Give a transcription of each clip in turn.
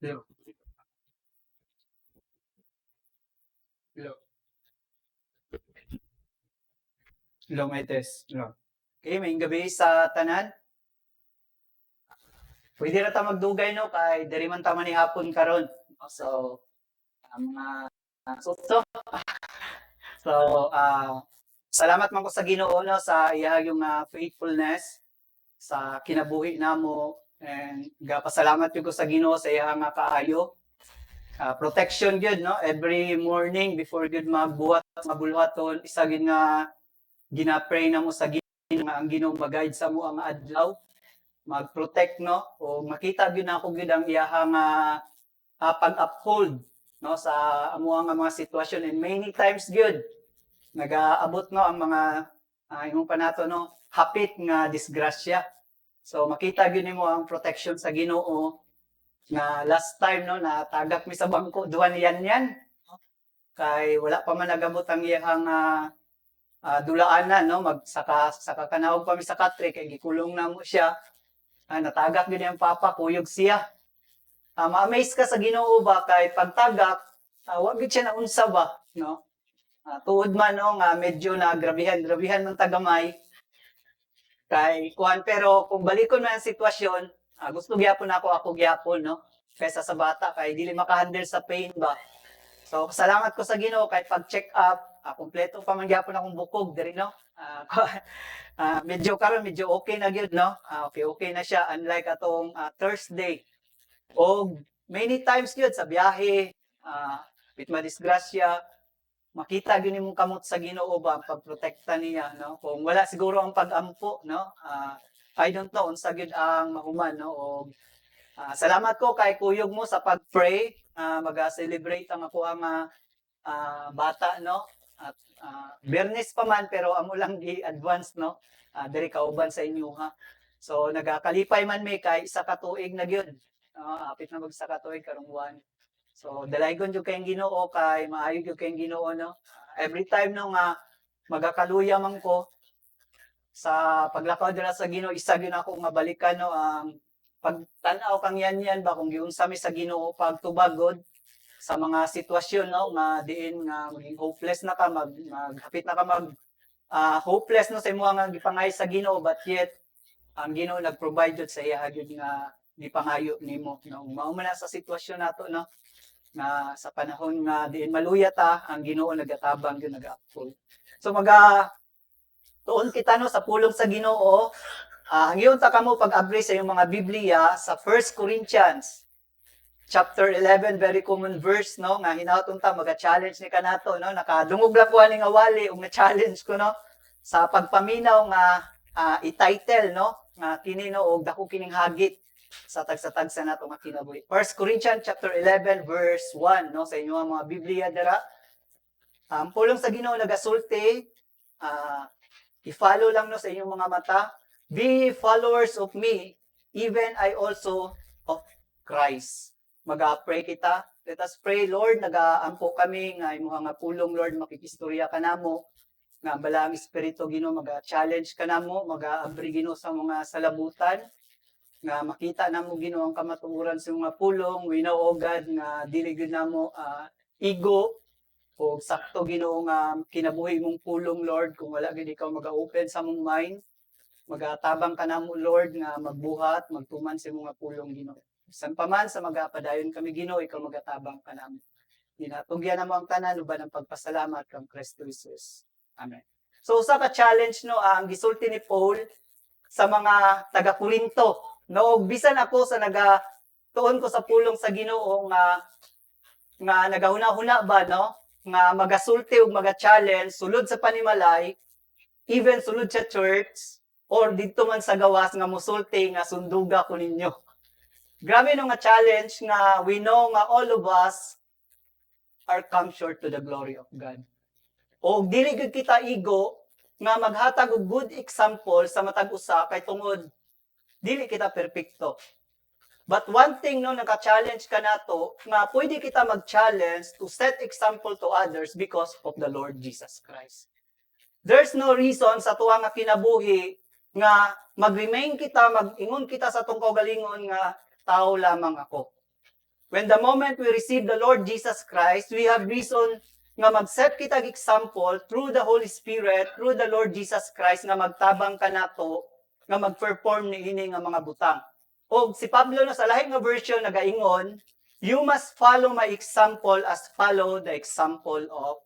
Hello. Hello. Hello, may test. Hello. Okay, may gabi sa tanan. Pwede na ta magdugay no kay diri man ta manihapon karon. So, ang mga so, so salamat man ko sa Ginoo no sa iya yung faithfulness sa kinabuhi namo and gapasalamat ko sa Ginoo sa iya nga kaayo. Protection gyud no every morning before gyud magbuhat mabulhaton isa gyud nga ginapray namo sa Ginoo nga ang Ginoo mag-guide sa mo ang adlaw mag-protect no o makita gyud nako gyud ang iyahang pag-uphold no sa amo nga mga sitwasyon and many times gyud nagaabot no ang mga imong panato no hapit nga disgrasya. So makita gyud nimo ang protection sa Ginoo na last time no natagak mi sa bangko duha ni yan kay wala pa man nagabot ang iyang dulaanan no magsaka kanawag pa mi sa katre kay gikulong na mo siya. Natagak gyud ang papa kuyog siya. Ma-amaze ka sa Ginoo ba kay pagtagak wa gyud siya naunsa ba no. Tuod man no nga medyo na grabihan man tagamay kay kuan pero kung balikon man ang sitwasyon gusto gyapon ako gyapon no kaysa sa bata kay dili maka-handle sa pain ba. So salamat ko sa Ginoo kay pag-check up kumpleto pa man gyapon akong bukog diri no. Medyo karon medyo okay na gyud no. Okay na siya unlike atong Thursday. O many times gyud sa biyahe bit madisgrasya makita gyud nimong kamot sa Ginoo ba ang pagprotekta niya no. Kung wala siguro ang pag-ampo no. I don't know unsa gyud ang mahuman no o salamat ko kay kuyog mo sa pag-pray mag-celebrate ang ako ang bata no at Bernes pa man pero amo lang i-advance no diri kauban sa inyo ha. So nagakalipay man may kay isa ka tuig na gyud. Apit na mag sa ka tuig karong buwan. So dalaygon jud kayong Ginoo kay maayo jud kayong Ginoo no. Every time no nga magakaluya man ko sa paglakaw dira sa Ginoo isa gyud ako nga balikan no ang pagtan-aw kang yan ba kung giunsa mi sa Ginoo pagtubagod sa mga sitwasyon no nga diin nga maging hopeless na ka maghapit na ka hopeless no sa imong nga gipangay sa Ginoo but yet ang Ginoo nag-provide jud sa iya gyud nga gipangayo nimo no mao man sa sitwasyon nato no na sa panahon nga diin maluya ta ang Ginoo nagatabang gyud nag-uphold. So tuon kita no sa pulong sa Ginoo hangyon ta kamo pag-abri sa iyong mga Biblia sa 1 Corinthians chapter 11, very common verse no nga hinaut ta maga-challenge ni kanato no nakadungog lang ko ani nga wali ug na-challenge ko no sa pagpaminaw nga i-title no nga kini no og dako kining hagit sa tagsa nato nga kinabuhi. 1 Corinthians chapter 11 verse 1 no sa inyong mga Biblia dira. Ang pulong sa Ginoo nagasulti i-follow lang no sa inyong mga mata. Be followers of me, even I also of Christ. Mag-pray kita. Let us pray, Lord, nagaampo kami nga imong nga pulong, Lord, makikistorya ka namo nga bala ang espiritu Ginoo maga-challenge ka namo, maga-abri Ginoo sa mga salabutan nga makita namo Ginoo ang kamatuoran sa mga pulong. We know, O God, nga dili gyud namo ego o sakto Ginoo nga kinabuhi mong pulong, Lord, kung wala gyud ikaw maga-open sa mong mind. Magatabang ka namo, Lord, nga magbuhat, magtuman sa mga pulong Ginoo. Bisan pa man sa magapadayon kami Ginoo, ikaw magatabang ka namo. Ginatugyan namo ang tanan uban ang pagpasalamat kang Kristo Jesus. Amen. So usa ka challenge no ang gisulti ni Paul sa mga taga-Korinto. No, bisan ako sa tuon ko sa pulong sa Ginoo nga nagahuna-huna ba no nga magasulti ug maga-challenge sulod sa panimalay, even sulod sa church or didto man sa gawas nga mosulti nga sunduga ko ninyo. Grabe no nga challenge nga we know nga all of us are come short to the glory of God. O dili gyud kita ego nga maghatag og good example sa matag usa kay tungod dili kita perpekto. But one thing no naka-challenge ka nato nga pwede kita mag-challenge to set example to others because of the Lord Jesus Christ. There's no reason sa tuwa nga kinabuhi nga mag-remain kita, mag-ingon kita sa tong kaugalingon nga tao lamang ako. When the moment we receive the Lord Jesus Christ, we have reason nga mag-set kitag example through the Holy Spirit, through the Lord Jesus Christ, nga magtabang ka nato, nga mag-perform ni ini nga mga butang. O si Pablo no, sa lahi nga version nagaingon, you must follow my example as follow the example of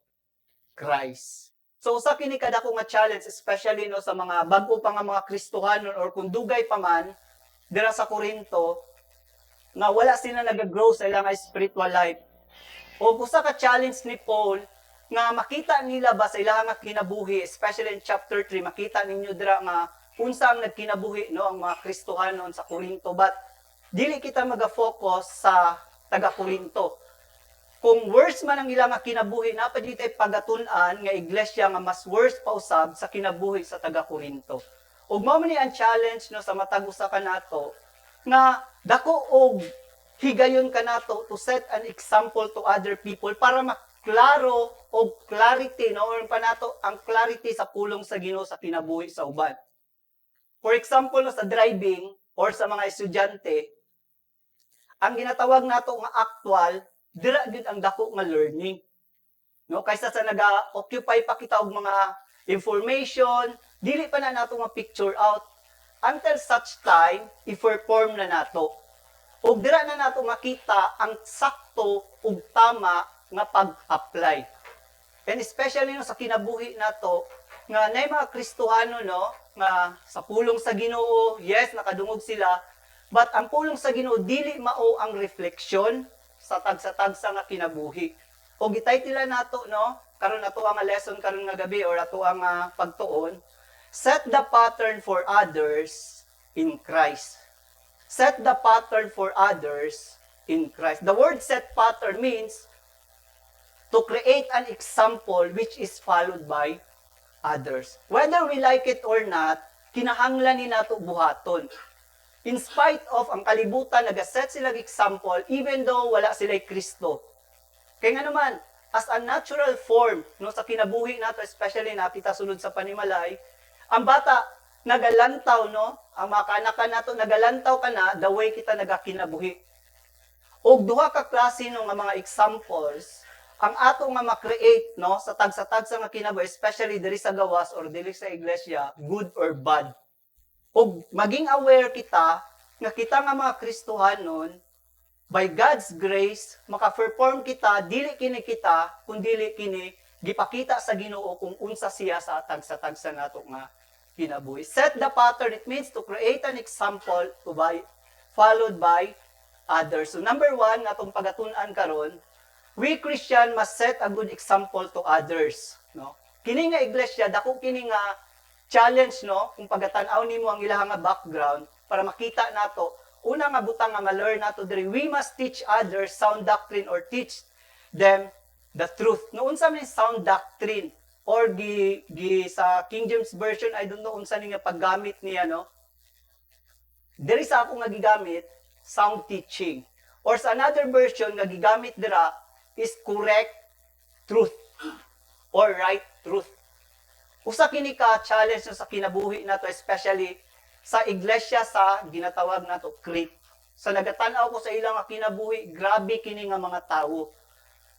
Christ. So usa kini kadako nga challenge, especially no sa mga bag-o pa nga mga Kristohanon or kung dugay pa man dira sa Corinto, nga wala sila nag-grow sa ilang spiritual life. O usa ka challenge ni Paul nga makita nila ba sa ilang nga kinabuhi, especially in chapter 3, makita ninyo dira nga unsa ang nagkinabuhi no ang mga Kristohanon sa Corinto, but dili kita maga-focus sa taga Corinto. Kung worse man ang ilang nga kinabuhi, napad dito pagatun-an nga iglesia nga mas worse pa usab sa kinabuhi sa taga Corinto. Ug mao man ni ang challenge no sa matag usa ka nato nga dako og higayon ka nato to set an example to other people para maklaro o clarity no or panato ang clarity sa pulong sa Ginoo sa kinabuhi sa uban. For example no sa driving or sa mga estudyante, ang ginatawag nato nga actual dira gyud ang dako nga learning. No kaysa sa naga-occupy pa kita og mga information, dili pa na nato nga picture out until such time i-perform na nato. Ug dira na nato makita ang sakto ug tama nga pag-apply. And especially no, sa kinabuhi nato nga nay mga Kristohano no nga sa pulong sa Ginoo, yes nakadungog sila, but ang pulong sa Ginoo dili mao ang refleksyon sa tagsa-tagsa nga kinabuhi. O gitaytila nato no karon nato ang lesson karon nga gabi or ato ang pagtuon, set the pattern for others in Christ. Set the pattern for others in Christ. The word set pattern means to create an example which is followed by others. Whether we like it or not, kinahanglan ni nato buhaton. In spite of ang kalibutan, nagaset sila example even though wala sila Kristo. Kaya nga naman, as a natural form, no, sa kinabuhi nato, especially nakita sulod sa panimalay, ang bata, nagalantaw, no? Ang mga kanakan nato, nagalantaw ka na, the way kita nagakinabuhi. O duha ka klase no, nga mga examples, ang ato nga ma-create, no, sa tagsa-tagsa nga kinabuhi, especially diri sa gawas or diri sa iglesia, good or bad. O maging aware kita, nga kita nga mga Kristohanon, by God's grace, maka-perform kita, dili kini kita, kung dili kini, gipakita sa Ginoo kung unsa siya sa tagsa-tagsa nato nga kinabuhi. Set the pattern, it means to create an example to by, followed by others. So number 1, atong pagatunan karon, we Christian must set a good example to others. No? Kini nga iglesia, dako kini nga challenge, no? Kung pagatan-aw nimo ang ilahang nga background, para makita nato, una nga butang nga ma-learn nato diri, we must teach others sound doctrine or teach them the truth. No unsa man sound doctrine or sa King James version, I don't know unsa ni nga paggamit niya, no. Diri sa ako nga gigamit sound teaching. Or sa another version nga gigamit dira is correct truth or right truth. Usa kini ka challenge sa kinabuhi nato, especially sa iglesia sa ginatawag nato Crete. Sa nagatan-aw ko sa ilang kinabuhi, grabe kini nga mga tawo.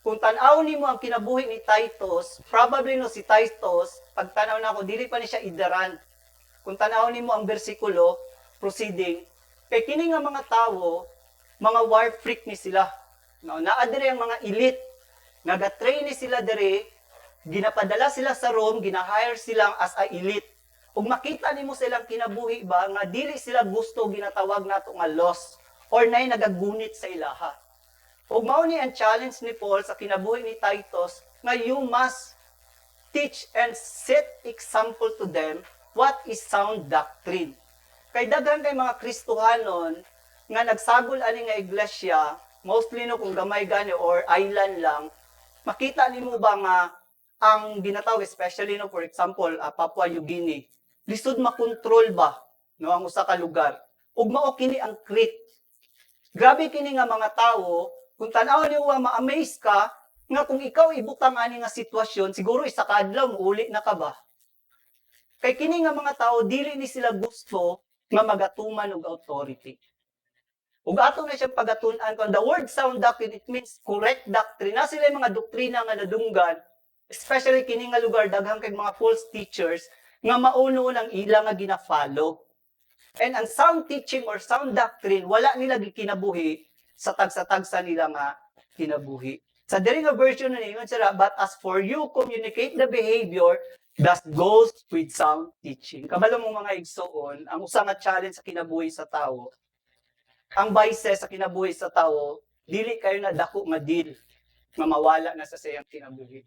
Kung tan-aw nimo ang kinabuhi ni Titus, probably no si Titus, pag tanaw na ako, dili pa ni siya idaran. Kung tanaw nimo ang bersikulo, proceeding, kay kini nga mga tawo, mga war freak ni sila. No, naa diri ang mga elite, naga-train ni sila diri, ginapadala sila sa Rome, gina-hire silang as a elite. Ug makita nimo silang kinabuhi ba nga dili sila gusto ginatawag nato nga loss or nay nagagunit sa ilaha. Ug mao ni ang challenge ni Paul sa kinabuhi ni Titus nga you must teach and set example to them what is sound doctrine. Kay daghan kay mga Kristohanon nga nagsagol ani nga iglesia, mostly no kung gamay gani or island lang, makita nimo ba nga ang ginatawag, especially no for example Papua New Guinea, lisod makontrol ba no ang usa ka lugar. Ug mao kini ang Crete. Grabe kini nga mga tawo, kung tan-aw niyo ma-amaze ka nga kung ikaw ibutang ani nga sitwasyon, siguro isa ka adlaw muuli na ka ba? Kay kini nga mga tao dili ni sila gusto nga magatuman og authority. Ug ato na siyang pagatun-an kung the word sound doctrine, it means correct doctrine. Na sila mga doktrina nga nadunggan, especially kini nga lugar, daghang kay mga false teachers, nga mauno ang ilang nga gina-follow. And ang sound teaching or sound doctrine, wala nila gikinabuhi sa tagsa-tagsa nila nga kinabuhi. Sa diri nga version na ingon sila, but as for you, communicate the behavior that goes with sound teaching. Kabalo mo mga igsoon, ang usa nga challenge sa kinabuhi sa tawo, ang vices sa kinabuhi sa tawo, dili kayo na dako nga deal nga mawala na sa sayang kinabuhi.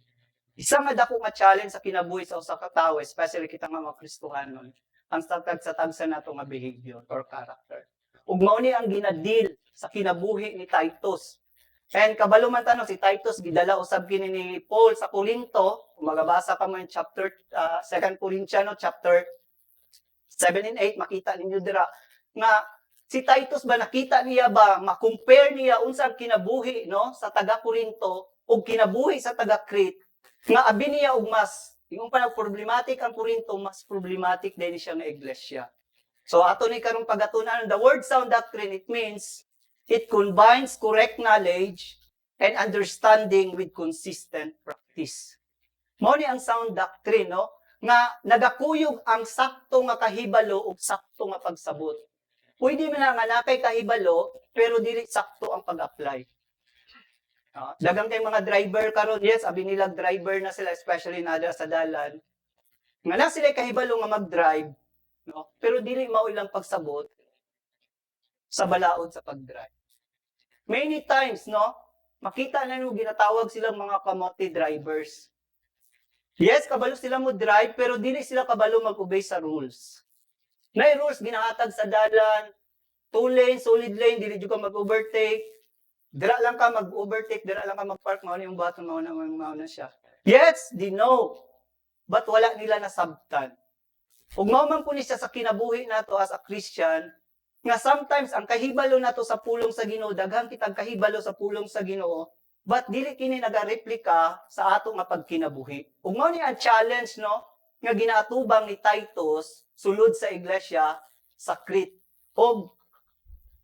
Isa nga dako nga challenge sa kinabuhi sa usa ka tawo, especially kita nga mga Kristohanon, ang tagsa nato nga behavior or character. Ug mao ni ang ginadil sa kinabuhi ni Titus. And kabalo man tanong si Titus gidala usab kini ni Paul sa Corinto, kung magabasa ka mo yung chapter 2 Corinthians chapter 7 and 8 makita ninyo dira nga si Titus ba nakita niya ba ma-compare niya unsang kinabuhi no sa taga Corinto ug kinabuhi sa taga Crete nga abi niya og mas yung parang problematic ang Corinto, mas problematic din siya nga iglesia. So ato ni karong pagatunan, the word sound doctrine, it means it combines correct knowledge and understanding with consistent practice. Mao ni ang sound doctrine, no? Nga nagakuyog ang sakto nga kahibalo ug sakto nga pagsabot. Pwede man nga nakay kahibalo, pero dili sakto ang pag-apply. Dagang kay mga driver karon, yes, abi nila driver na sila, especially na sa dalan. Nga na sila kahibalo nga mag-drive, no? Pero dili mao ilang pagsabot sa balaod sa pag-drive. Many times, no, makita na nyo ginatawag silang mga kamote drivers. Yes, kabalo sila mo drive, pero dili sila kabalo mag-obey sa rules. May rules ginahatag sa dalan, 2 lane, solid lane, dili jud ka mag-overtake. Dira lang ka mag-overtake, dira lang ka mag-park, mao na yung baton, mao na siya. Yes, they know. But wala nila nasabtan. Ug mao man po ni siya sa kinabuhi nato as a Christian, nga sometimes ang kahibalo nato sa pulong sa Ginoo, daghang kitang kahibalo sa pulong sa Ginoo, but dili kini nagareplika sa ato nga pagkinabuhi. Ug mao ni ang challenge no nga ginaatubang ni Titus sulod sa iglesia sa Crete. Ug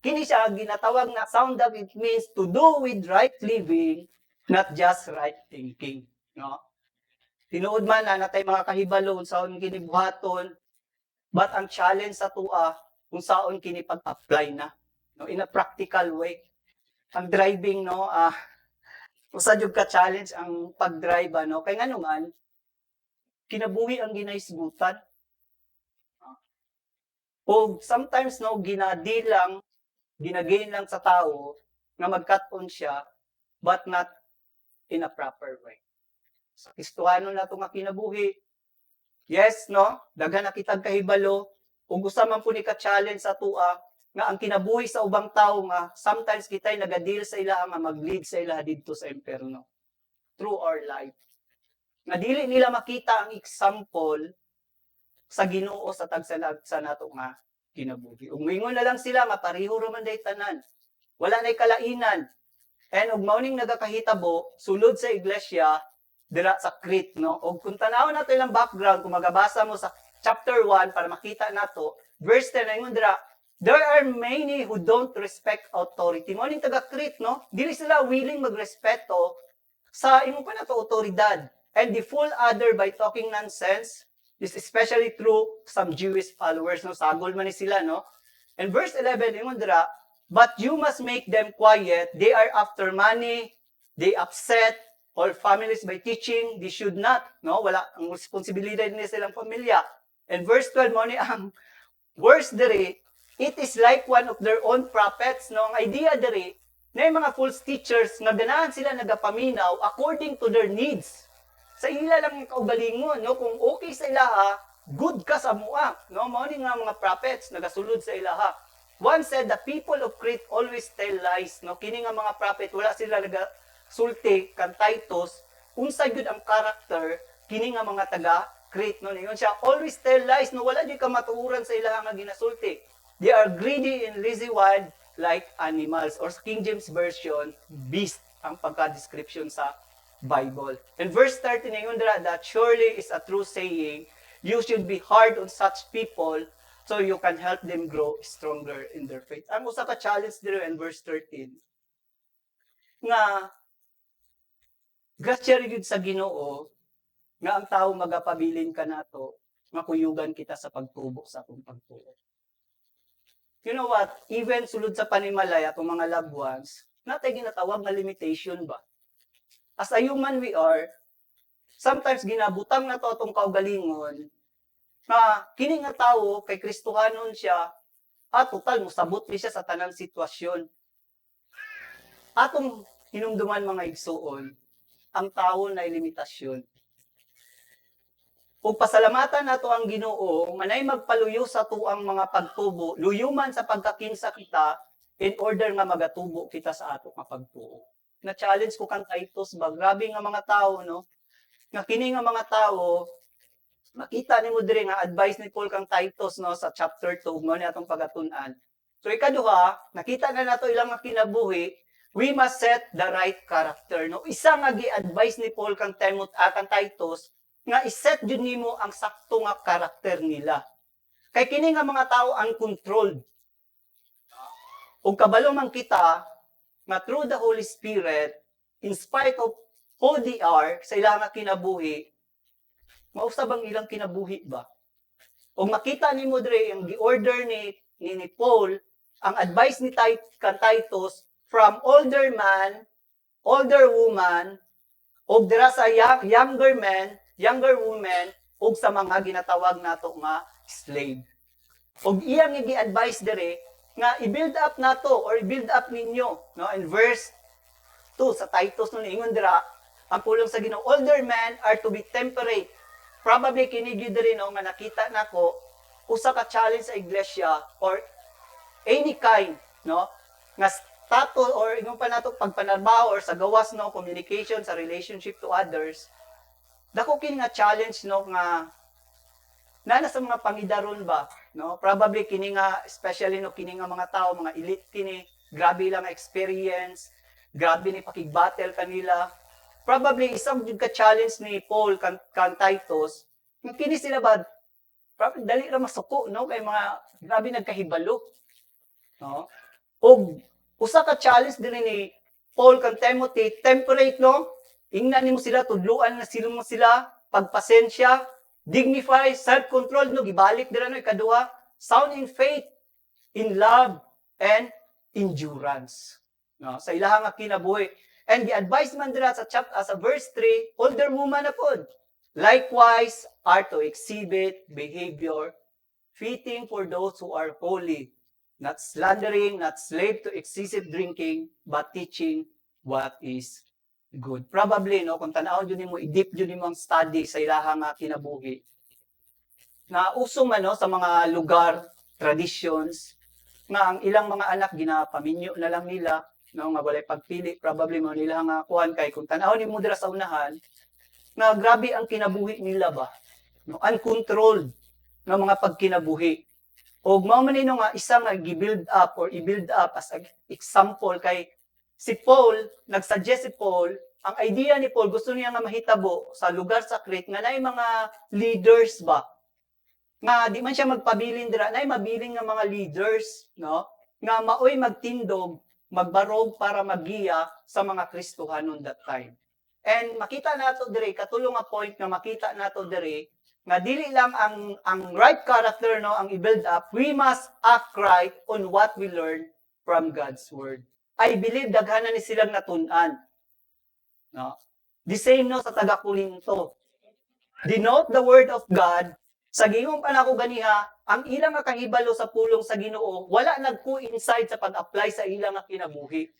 kini siya ginatawag na sound doctrine, it means to do with right living, not just right thinking, no? Tinuod man na natay mga kahibalo unsaon kini buhaton, but ang challenge sa tua kung saon kini pag-apply na, no, in a practical way. Ang driving, no, usa jud ka challenge ang pag-drive, no, kay ngano man kinabuhi ang ginaisgutan. O sometimes no ginagain lang sa tao nga mag-cut-on siya, but not in a proper way. Sa Kristohano na ito nga kinabuhi, yes, no? Daghan na kitag kahibalo, ug usa man po ni ka-challenge sa tua, nga ang kinabuhi sa ubang tao nga, sometimes kita'y nagadil sa ila nga mag-lead sa ila didto sa imperno. Through our life. Nga dili nila makita ang example sa Ginoo sa tagsa nato nga kinabuhi. Ug moingon na lang sila nga pareho ra man day tanan. Wala nay kalainan. And ug mao ning nagakahitabo sulod sa iglesia dira sa Crete, no? Ug kung tan-awon nato ilang background, kung magabasa mo sa chapter 1 para makita nato, verse 10 ingon dira, there are many who don't respect authority. Mao ning taga Crete, no? Dili sila willing magrespeto sa imong pa nato otoridad. And they fool other by talking nonsense. This is especially true some Jewish followers, no? Sagol man ni sila, no? And verse 11, ingon dira, but you must make them quiet. They are after money. They upset all families by teaching. They should not, no? Wala ang responsibilidad nila silang pamilya. And verse 12, mo ni ang worse diri, it is like one of their own prophets, no? Ang idea diri, na yung mga false teachers, nga ganahan sila nagapaminaw according to their needs. Sa ila lang ang kaugalingon, no? Kung okay sa ilaha, good ka sa mua, no? Mao ni nga mga prophets nagasulod sa ilaha. One said, the people of Crete always tell lies, no? Kini nga mga prophet, wala sila nagasulti kan Titus, unsa gyud ang character kini nga mga taga Crete, no? Ingon siya, always tell lies, no? Wala di ka matuuran sa ilaha nga ginasulti. They are greedy and lazy wild like animals, or sa King James Version, beast ang pagka-description sa Bible. In verse 13, ingon dira, that surely is a true saying, you should be hard on such people, so you can help them grow stronger in their faith. Ang usa ka challenge dito in verse 13 nga grasya rin sa Ginoo nga ang tao magapabilin ka nato makuyugan kita sa pagtubo sa akong pagtuo. You know what? Even sulod sa panimalay atong mga loved ones, natay ginatawag na limitation ba? As a human we are, sometimes ginabutang na to atong kaugalingon na kini nga tawo kay Kristohanon siya at total musabot ni siya sa tanang sitwasyon. Atong hinumduman mga igsuon, ang tawo na limitasyon. Ug pasalamatan nato ang Ginoo manay magpaluyo sa tuang mga pagtubo, luyuman sa pagkakinsa kita in order nga magatubo kita sa ato nga pagtuo. Na challenge ko kang Titus ba, grabe nga mga tao no. Nga kini nga mga tao makita nimo dire nga advice ni Paul kang Titus no sa chapter 2 mo ni atong pagatun-an. So ikaduha, nakita na nato ilang nga kinabuhi, we must set the right character no. Isa nga gi-advise ni Paul kang Titus nga iset jud nimo ang sakto nga karakter nila. Kay kini nga mga tao uncontrolled. Ug kabalo man kita nga through the Holy Spirit, in spite of who they are sa ilang kinabuhi, mausab ang ilang kinabuhi ba? Ug makita nimo dire ang gi-order ni Paul, ang advice ni Titus from older man, older woman, ug dira sa younger men, younger women, ug sa mga ginatawag nato nga slave. Ug iyang gi-advise dire nga i-build up nato or i-build up ninyo, no? In verse 2 sa Titus no ingon dira, ang pulong sa Ginoo, older men are to be temperate. Probably kini gyud diri no nga nakita nako usa ka challenge sa iglesia or any kind, no? Nga status or ingon pa nato pagpanarbaho or sa gawas no communication sa relationship to others. Dako kini nga challenge no nga nana sa mga pangidaron ba no probably kini nga especially no kini nga mga tao mga elite kini grabe lang experience, grabe ni pakigbattle kanila. Probably isang jud ka challenge ni Paul kan Titus nga kini sila ba probably dali ra masuko no kay mga grabe nagkahibalo no. Og usa ka challenge din ni Paul kan Timothy, temperate no. Ingnan nimo sila, tudluan na sila, pagpasensya, dignify, self-control, no, gibalik dira no, ikaduha, sound in faith, in love, and endurance. No, sa ilahang kinabuhi. And gi-advise man dira sa verse 3, older woman na pod. Likewise, are to exhibit behavior fitting for those who are holy, not slandering, not slave to excessive drinking, but teaching what is good. Probably, no, kung tanawon yun mo, i-deep yun mo ang study sa ilahang kinabuhi. Na uso man, no, sa mga lugar, traditions, nga ang ilang mga anak, ginapaminyo na lang nila, no, nga walay pagpili, probably mo nila nga kuhan kay, kung tanawon mo dira sa unahan, na grabe ang kinabuhi nila ba? No, uncontrolled ng mga pagkinabuhi. O mao man nino nga isa nga gi-build up or i-build up as an example kay si Paul, nagsuggest si Paul, ang idea ni Paul, gusto niya nga mahitabo sa lugar sa Crete, nga naay mga leaders ba? Nga di man siya magpabilin dira, naay mabilin nga mga leaders, no? Nga maoy magtindog, magbarog para magiya sa mga Kristohanon that time. And makita nato dire, katulong nga point nga makita nato dire, nga dili lang ang right character, no, ang i-build up, we must act right on what we learn from God's Word. I believe daghanan ni silang natun-an. No? The same no sa taga-Korinto. Denote the word of God. Sa gingong panako ganiha, ang ilang nga kahibalo sa pulong sa Ginoo, wala nagko-inside sa pag-apply sa ilang nga kinabuhi.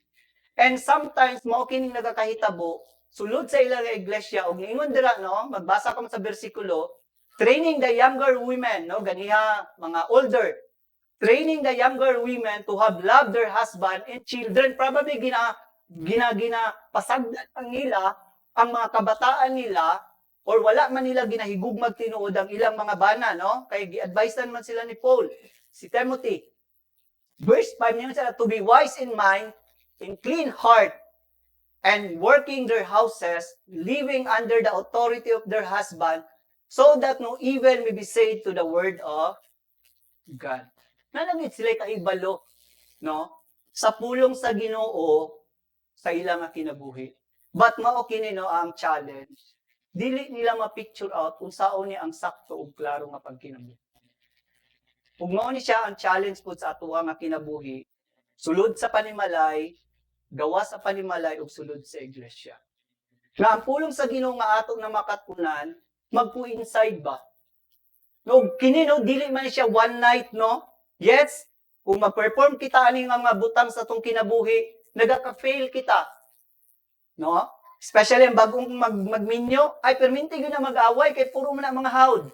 And sometimes mao kining nagakahitabo sulod sa ilang iglesia og niingon dira no, magbasa ka sa bersikulo, training the younger women no, ganiha mga older, training the younger women to have loved their husband and children. Probably pasagdan ang nila ang mga kabataan nila or wala man nila ginahigugmag tinuod ang ilang mga bana, no? Kaya gi-advisean man sila ni Paul, si Timothy. Verse 5 niya sila, to be wise in mind, in clean heart, and working their houses, living under the authority of their husband, so that no evil may be said to the word of God. Nalangit sila kahibalo, no? Sa pulong sa Ginoo sa ilang nga kinabuhi. But mao kini no ang challenge. Dili nila ma-picture out kung sao ni ang sakto ug klaro nga pagkinabuhi. Ug mao ni siya ang challenge pud sa ato nga kinabuhi. Sulod sa panimalay, gawa sa panimalay ug sulod sa iglesia. Nga ang pulong sa Ginoo nga ato na makatunan, magpo-inside ba? No, kini no dili man siya one night, no? Yes, kung mag-perform kita ani nga mga butang sa tong kinabuhi, nagaka-fail kita. No? Especially ang bagong magminyo, ay perminti gyud na mag-away kay puro man ang mga hawd.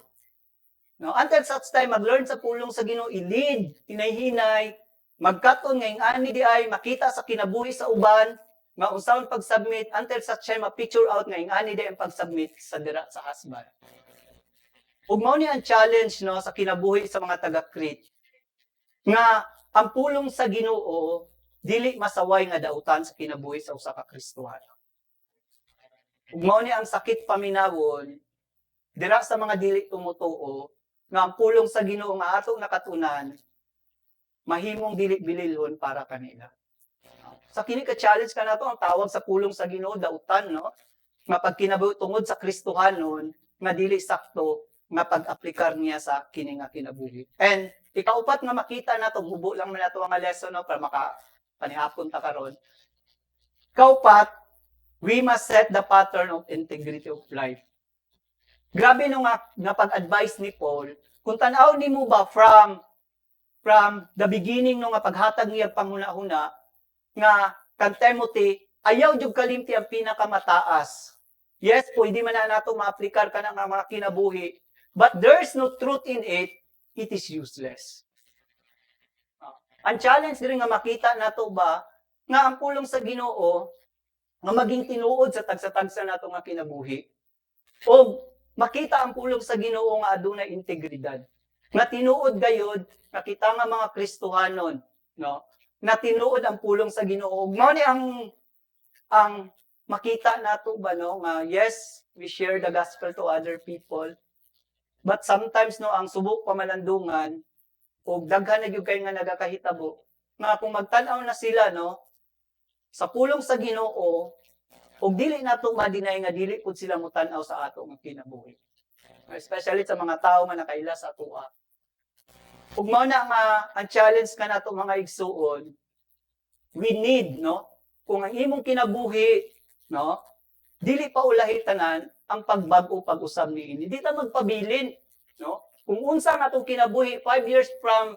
No, until such time mag-learn sa pulong sa Ginoo, i-lead, hinay-hinay, magkaton nga ani di ay makita sa kinabuhi sa uban, nga unsaon pag-submit until such time ma-picture out nga ani di ang pag-submit sa dira sa husband. Ug mao ni ang challenge no sa kinabuhi sa mga taga-Crete nga ang pulong sa Ginoo dili masaway nga dautan sa kinabuhi sa usa ka Kristiyano. Ug mao ni ang sakit paminawon dira sa mga dili tumutuo nga ang pulong sa Ginoo nga atong nakatunan mahimong dili bililhon para kanila. Sa kini ka challenge kanato ang tawag sa pulong sa Ginoo dautan no nga pagkinabuhi tungod sa Kristohanon nga dili sakto nga pag-aplikar niya sa kini nga kinabuhi. And ikaupat nga makita nato, hubo lang man nato nga lesson no para maka panihapon ta karon. Kaupat, we must set the pattern of integrity of life. Grabe no nga pag-advise ni Paul, kung tan-aw nimo ba from the beginning no nga paghatag niya panghuna-huna nga kang Timothy, ayaw jud kalimti ang pinakamataas. Yes, pwede man na nato ma-aplikar ka ng mga kinabuhi, but there's no truth in it, it is useless. Ang challenge diri nga makita nato ba nga ang pulong sa Ginoo nga maging tinuod sa tagsa-tagsa nato nga kinabuhi. O makita ang pulong sa Ginoo nga adunay integridad. Nga tinuod gayud nga kita nga mga Kristohanon, no? Na tinuod ang pulong sa Ginoo. Mao ni ang makita nato ba no nga yes, we share the gospel to other people. But sometimes no ang subok pamalandungan o daghan na gyud kay nga nagakahitabo nga kung magtan-aw na sila no sa pulong sa Ginoo og dili nato ma-deny nga dili pud sila motan-aw sa ato nga kinabuhi. Especially sa mga tawo nga nakaila sa atoa. Ug mao na nga ang challenge kanato mga igsuon, we need no kung ang imong kinabuhi no dili pa ulahi tanan ang pagbag-o pag-usab niini. Di ta magpabilin, no? Kung unsa nga atong kinabuhi 5 years from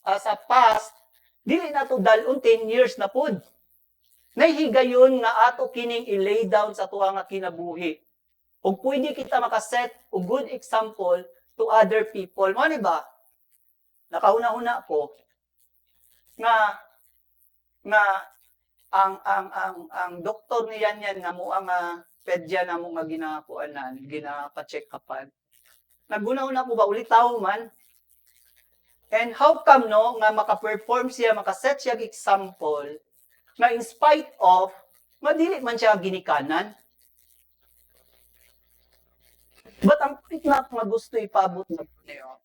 sa past, dili nato dalon 10 years na pud. Nahihigayon nga ato kining i-lay down sa tuwa nga kinabuhi. Ug pwede kita makaset og good example to other people. Mo ni ba? Nakauna-una ko nga ang doktor ni yan nga mo ang pedya na mo nga ginakuanan, ginapa-check upan. Naguna-una ko ba ulit tao man? And how come no nga maka-perform siya, maka-set siya example na in spite of madili man siya ginikanan. But ang point nga gusto ipabot na niyo.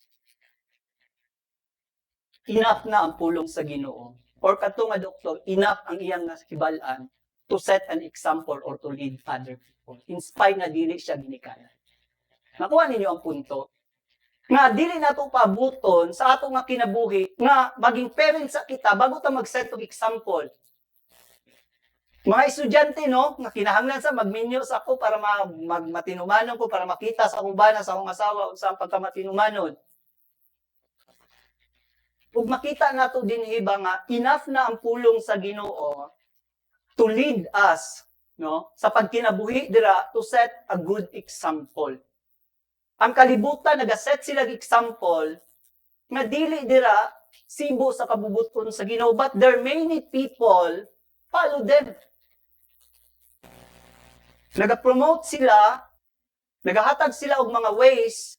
Enough na ang pulong sa Ginoo. Or kato nga doktor, enough ang iyang nasibalan to set an example or to lead other people. In spite na dili siya ginikanan. Nakuha ninyo ang punto. Nga dili nato pabuton sa ato nga kinabuhi nga maging parents sa kita bago ta mag-set og example. Mga estudyante no, nga kinahanglan sa magminyo sa ako para matinumanon ko para makita sa akong bana sa akong asawa unsa ang pagkamatinumanon. Ug makita nato din iba nga enough na ang pulong sa Ginoo to lead us no sa pagkinabuhi dira to set a good example. Ang kalibutan nagaset sila og example nga dili dira sibo sa kabubuton sa Ginoo, but there are many people follow them. Nagapromote sila, nagahatag sila og mga ways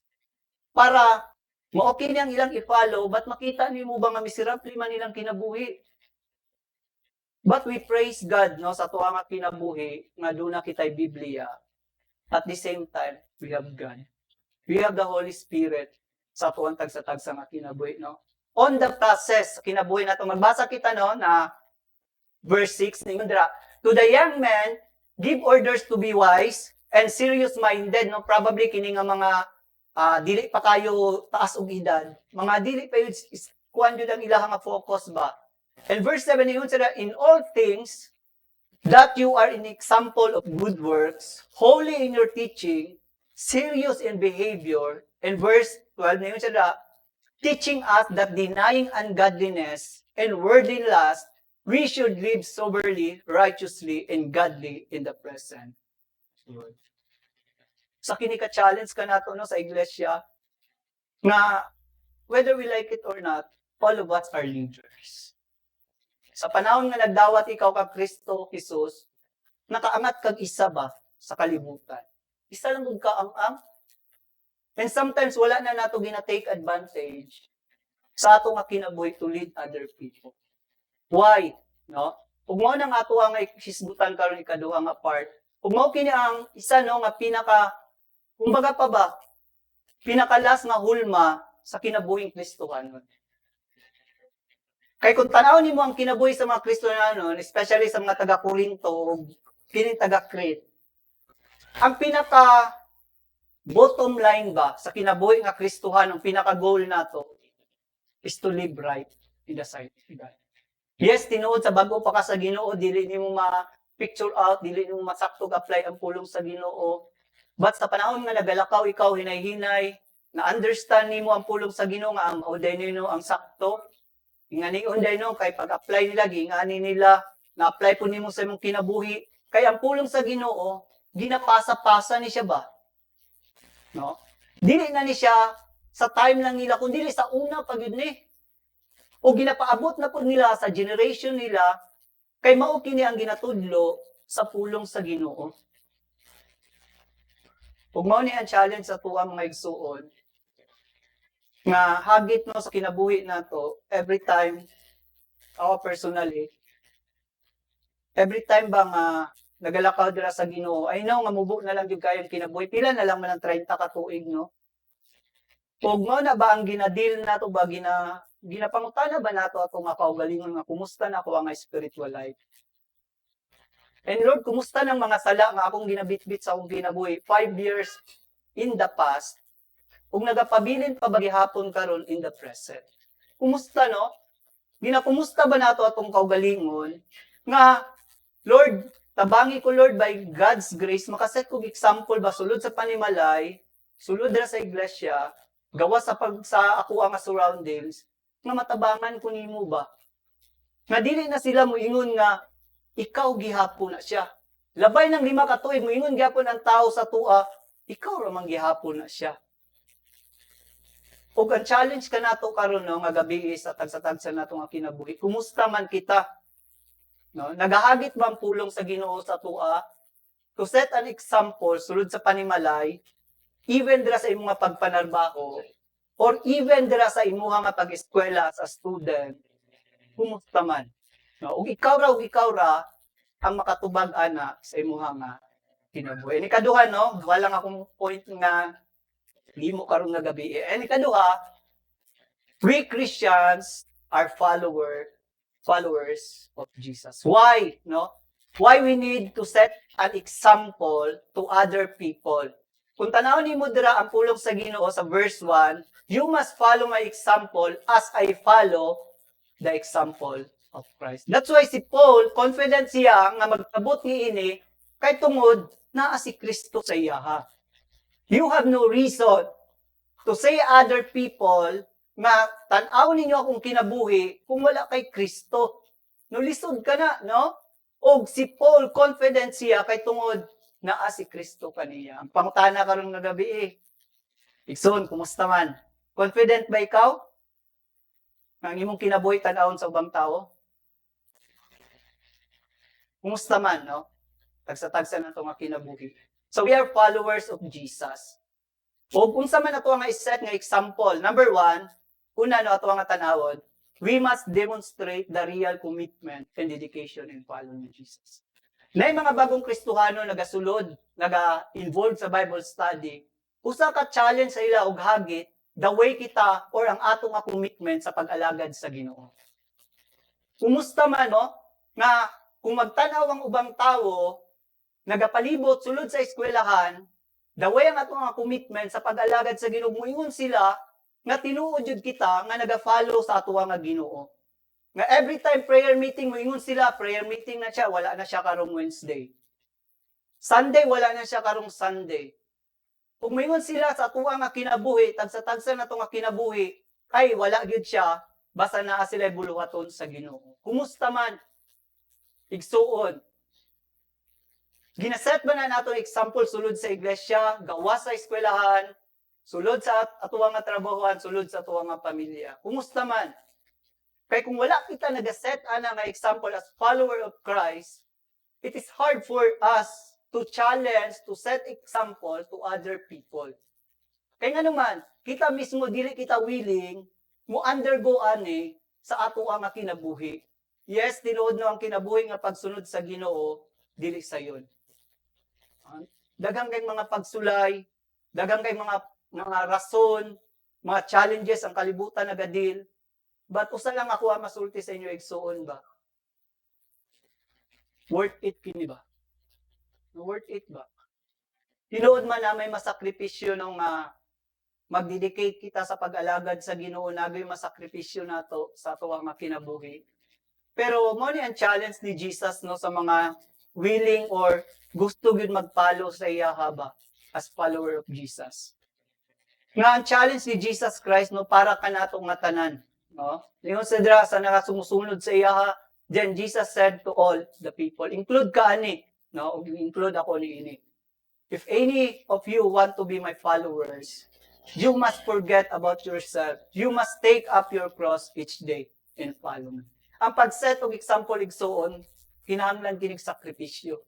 para mo-okay niyang ilang i-follow, but makita niyo mo ba nga miserable man nilang kinabuhi. But we praise God no sa tuwa nga kinabuhi nga doon na kitay Biblia. At the same time, we have God. We have the Holy Spirit sa tuwang tagsa-tagsa nga kinabuhi, no? On the process, kinabuhi na to. Magbasa kita, no, na verse 6, ningon dira, to the young man, give orders to be wise and serious-minded, no? Probably kini nga mga dili pa kayo taas og edad. Mga dili pa yun, kuan yun ang ilang nga focus ba? And verse 7, ningon sila, in all things, that you are an example of good works, holy in your teaching, serious in behavior, and verse 12, ningon sila, teaching us that denying ungodliness and worldly lust, we should live soberly, righteously, and godly in the present. Sa kinika-challenge ka nato no, sa iglesia, na whether we like it or not, all of us are leaders. Sa panahon nga nagdawat ikaw kag Kristo Jesus, nakaangat kag isa ba sa kalibutan? Isa lang ka ang and sometimes wala na nato gina-take advantage sa ato nga kinabuhi to lead other people. Why? No? Ug mao nang ato nga hisgutan karon ikaduha nga part. Ug mao kini ang isa no nga pinaka kumbaga pa ba pinakalas nga hulma sa kinabuhing Kristohanon. Kay kung tanaw nimo ang kinabuhi sa mga Kristohanon, especially sa mga taga Corinto ug kini taga Crete, ang pinaka bottom line ba sa kinabuhi nga Kristohanon, pinaka goal nato is to live right in the sight of God. Yes, tinuod sa bago pa ka sa Ginoo, dili nimo ma-picture out, dili nimo masaktog apply ang pulong sa Ginoo. But sa panahon nga nagalakaw ikaw hinay-hinay, na-understand nimo ang pulong sa Ginoo nga ang auday nino ang sakto. Ingani unday no kay pag-apply nila, gingani nila, na-apply po nimo sa imong kinabuhi. Kay ang pulong sa Ginoo, ginapasa-pasa ni siya ba? No? Dili na ni siya sa time lang nila, kundi sa una pag yun ni. O ginapaabot na po nila sa generation nila, kay mao kini ang ginatudlo sa pulong sa Ginoo. Ug mao ni ang challenge sa tuwa mga igsuon, nga hagit no sa kinabuhi nato, every time, ako personally, every time ba nga nagalakaw dira sa Ginoo, I know nga mubo na lang gyud kayo kinabuhi, pila na lang man ang 30 ka tuig, no? Ug mao na ba ang ginadil nato ba ginapangutana ba nato ato nga kaugalingon nga kumusta na ako ang spiritual life? And Lord, kumusta ng mga sala nga akong ginabitbit sa akong kinabuhi 5 years in the past, ug nagapabilin pa ba gihapon karon in the present? Kumusta no? Ginakumusta ba nato atong kaugalingon nga Lord, tabangi ko Lord by God's grace makaset kog example ba sulod sa panimalay, sulod ra sa iglesia, gawa sa ako ang surroundings, nga matabangan ko nimo ba? Nga dili na sila moingon nga ikaw gihapon na siya. Labay ng 5 ka tuig moingon gyapon ang tao sa tua, ikaw ra man gihapon na siya. Ug ang challenge ka nato karon no nga gabi sa tagsa-tagsa nato nga kinabuhi. Kumusta man kita? No, nagahagit ba ang pulong sa Ginoo sa tua to set an example sulod sa panimalay, even dira sa imong mga pagpanarbaho, or even dira sa imuha nga pag-eskwela as a student, kumusta man? No, ug ikaw ra ang makatubag ana sa imuha nga kinabuhi. Ni kaduha no, wala nga akong point nga limo karon nga gabi. Ni kaduha, we Christians are followers of Jesus. Why? No? Why we need to set an example to other people? Kung tanaw nimo dira ang pulong sa Ginoo sa verse 1, you must follow my example as I follow the example of Christ. That's why si Paul, confident siya nga magtabot niini kay tungod naa si Kristo sa iyaha. You have no reason to say other people nga tan-aw ninyo akong kinabuhi kung wala kay Kristo. No, lisod ka na, no? Og si Paul, confident siya kay tungod naa si Kristo kaniya. Ang pangutana karon nga gabi Igsoon, kumusta man? Confident ba ikaw? Nga ang imong kinabuhi tan-awon sa ubang tao? Kumusta man, no? Tagsa-tagsa na ito nga kinabuhi. So we are followers of Jesus. O kung sa man ito nga iset nga example, number 1, una no ito nga tanawon, we must demonstrate the real commitment and dedication in following Jesus. Na mga bagong Kristohano nagasulod, naga-involved sa Bible study, usa ka challenge sa ila og hagit the way kita or ang atong nga commitment sa pag-alagad sa Ginoo. Kumusta man, no? Nga kung magtanaw ang ubang tao, nagapalibot sulod sa eskwelahan, the way ang atong nga commitment sa pag-alagad sa Ginoo, muingon sila nga tinuod jud kita nga naga-follow sa ato nga Ginoo. Nga every time prayer meeting, moingon sila, prayer meeting na siya, wala na siya karong Wednesday. Sunday, wala na siya karong Sunday. Kung moingon sila sa ato nga kinabuhi, tagsa-tagsa na itong kinabuhi, ay wala gyud siya, basta naa sila buluhaton sa Ginoo. Kumusta man? Igsuon. Ginaset ba na nato example sulod sa iglesia, gawas sa eskwelahan, sulod sa ato nga trabahoan, sulod sa ato nga pamilya. Kumusta man? Kaya kung wala kita nagaset ana nga example as follower of Christ, it is hard for us to challenge, to set example to other people. Kaya nga naman, kita mismo, dili kita willing mo undergo ani sa ato nga kinabuhi. Yes, tinuod no ang kinabuhi nga pagsunod sa Ginoo, dili sayon. Daghang kay mga pagsulay, daghang kay mga rason, mga challenges ang kalibutan nagadil. But usa lang ako ang masulti sa inyo igsuon ba? Worth it kini ba? Worth it ba? Tinuod man na may masakripisyo nung magdedicate kita sa pag-alagad sa Ginoo, nagoy masakripisyo nato sa ato nga kinabuhi. Pero mo ni ang challenge ni Jesus no sa mga willing or gusto gyud mag-follow sa iya haba as follower of Jesus. Nga ang challenge ni Jesus Christ no para kanato nga tanan, no? Ingon sa dira sa nakasumusunod sa iya, then Jesus said to all the people, include ka ani, no? Include ako ni ini. If any of you want to be my followers, you must forget about yourself. You must take up your cross each day and follow me. Ang pag-set og example igsuon, kinahanglan kining sakripisyo.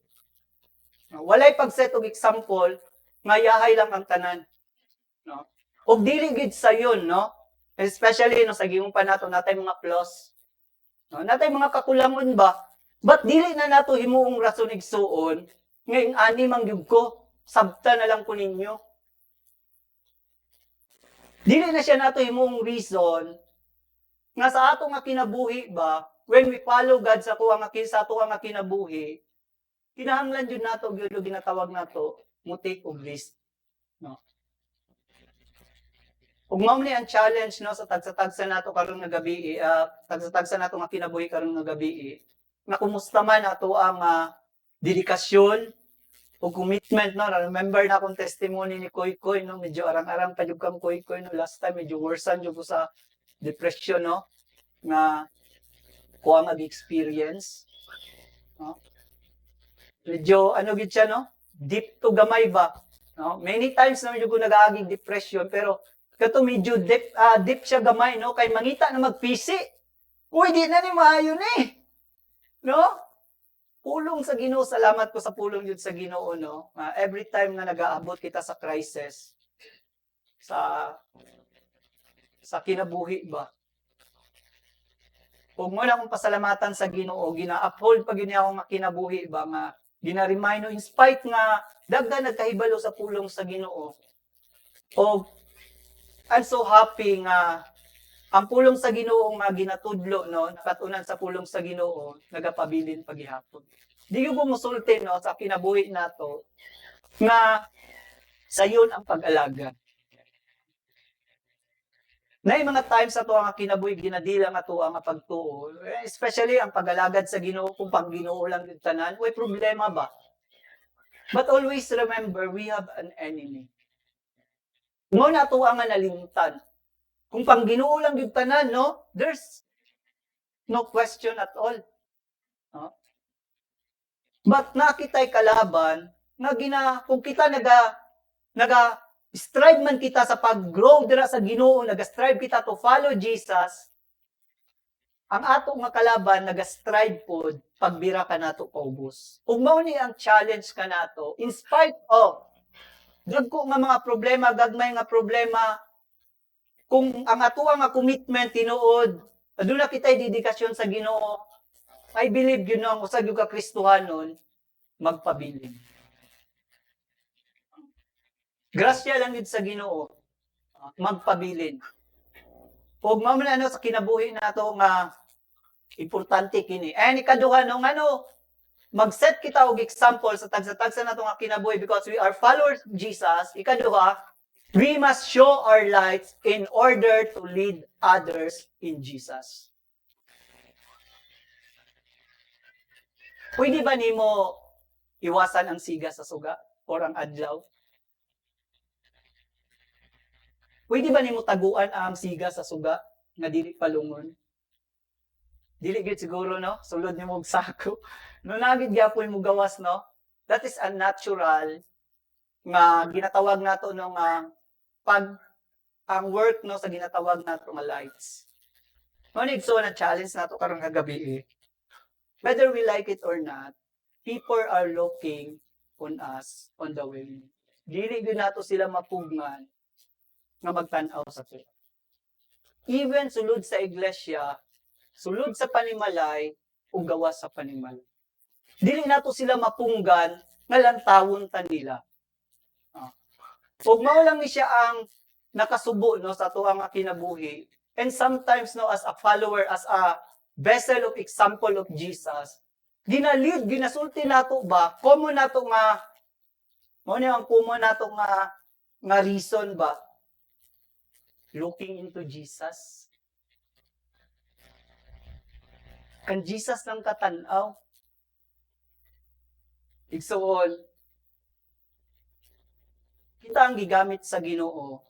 Walay pag-set og example nga yahay lang ang tanan, no? Og dili gid sayon, no? Especially no sa gihong pa nato natay mga flaws. No, natay mga kakulangon ba? But dili na nato himuong rason igsuon nga ing ani man gyud ko, sabta na lang ko ninyo. Dili na siya nato himuong reason nga sa ato nga kinabuhi ba, when we follow God sa ato nga kinabuhi, kinahanglan jud nato gyud ginatawag nato mo take of risk, no? Ug mao ni ang challenge no sa tagsa-tagsa nato karon nga gabi, tagsa-tagsa nato nga kinabuhi karon nga gabi, na kumusta man ato ang dedikasyon o commitment, no? Remember na akong testimony ni Koy Koy, no? Medyo arang-arang pa jud kang Koy Koy, no? Last time medyo worsen jud ko sa depression, no? Na ko ang experience, no? Medyo ano gid siya, no? Deep to gamay ba, no? Many times na medyo ko nag-aagig depression, pero kato medyo deep siya gamay, no? Kay mangita na magpisi. Uy, di na ni maayo ni. No? Pulong sa Ginoo, salamat ko sa pulong yun sa Ginoo, no? Every time na nag-aabot kita sa crisis, sa kinabuhi ba? Ug mo na akong pasalamatan sa Ginoo, gina-uphold pag yun akong kinabuhi ba, nga gina-remind no, in spite nga, dagdag nagkahibalo sa pulong sa Ginoo. O, I'm so happy nga, ang pulong sa Ginoo nga ginatudlo, no, nakatunan sa pulong sa Ginoo, nagapabilin paghihapon. Di ko musulti, no, sa kinabuhi nato nga sayon ang pag-alaga. Na mga times ato ang kinabuhi ginadila nga ato ang pagtuo, especially ang pag-alagad sa Ginoo, kung pang Ginoo lang yung tanan, way problema ba? But always remember, we have an enemy. Mo na ato ang nalimtan. Kung pang Ginoo lang yung tanan, no, there's no question at all. No? But nakitay kalaban, kung kita strive man kita sa pag-grow dira sa Ginoo, nag-strive kita to follow Jesus, ang ato nga kalaban, nag-strive pod, pagbira ka nato paubos. Ug mao ni ang challenge ka nato, in spite of, dagko nga mga problema, gagmay nga problema, kung ang ato nga commitment tinuod, aduna kitay dedikasyon sa Ginoo, I believe yun ang usag yung kakristuhanon, magpabilin. Grasya lang yun sa Ginoo. magpabilin. Ug mao man sa kinabuhi nato nga importante kini. And ikaduha nung mag-set kita og example sa tagsa-tagsa nato nga kinabuhi because we are followers of Jesus. Ikaduha, we must show our lights in order to lead others in Jesus. Pwede ba nimo iwasan ang siga sa suga or ang adlaw? Pwede ba nimo taguan ang siga sa suga nga dili palungon? Dili gid siguro no, sulod nimo og sako. No nagid gyapon mo gawas no. That is unnatural nga ginatawag nato no nga pag ang work no sa ginatawag nato nga lights. Ngunit so na challenge nato karon nga gabi whether we like it or not, people are looking on us on the way. Dili gyud nato sila mapugnan nga magtan-aw sa Tuhan. Even sulod sa iglesia, sulod sa panimalay, ug gawas sa panimalay. Dili nato sila mapunggan nga lantawon ta nila. Ug mao lang ni siya ang nakasubo no sa tuwa nga kinabuhi. And sometimes no as a follower, as a vessel of example of Jesus, ginalid, ginasulti nato ba? Common nato nga mao ni ang common nato nga reason ba? Looking into Jesus. Kan Jesus lang katanaw. Igsoon, kita ang gigamit sa Ginoo